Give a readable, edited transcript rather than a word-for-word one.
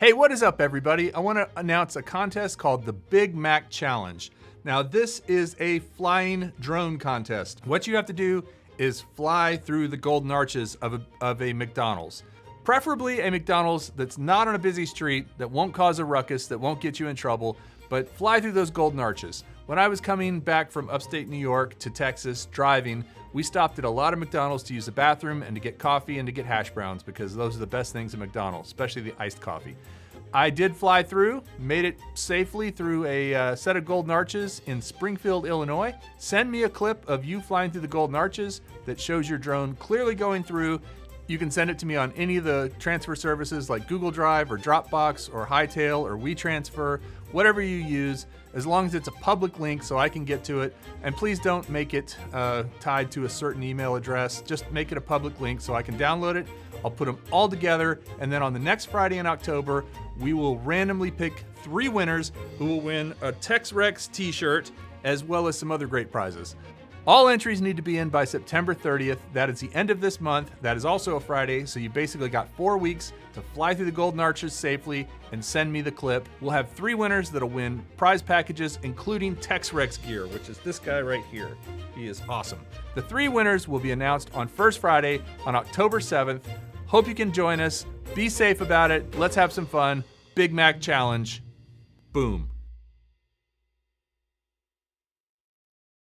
Hey, what is up everybody? I want to announce a contest called the Big Mac Challenge. Now this is a flying drone contest. What you have to do is fly through the golden arches of a McDonald's. Preferably a McDonald's that's not on a busy street, that won't cause a ruckus, that won't get you in trouble, but fly through those golden arches. When I was coming back from upstate New York to Texas driving, we stopped at a lot of McDonald's to use the bathroom and to get coffee and to get hash browns because those are the best things at McDonald's, especially the iced coffee. I did fly through, made it safely through a set of golden arches in Springfield, Illinois. Send me a clip of you flying through the golden arches that shows your drone clearly going through. You can send it to me on any of the transfer services like Google Drive or Dropbox or Hightail or WeTransfer, whatever you use, as long as it's a public link so I can get to it. And please don't make it tied to a certain email address. Just make it a public link so I can download it. I'll put them all together, and then on the next Friday in October, we will randomly pick 3 winners who will win a TEX REX T-shirt as well as some other great prizes. All entries need to be in by September 30th. That is the end of this month. That is also a Friday, so you basically got 4 weeks to fly through the golden arches safely and send me the clip. We'll have 3 winners that'll win prize packages, including TEX REX gear, which is this guy right here. He is awesome. The 3 winners will be announced on First Friday on October 7th. Hope you can join us. Be safe about it. Let's have some fun. Big Mac Challenge. Boom.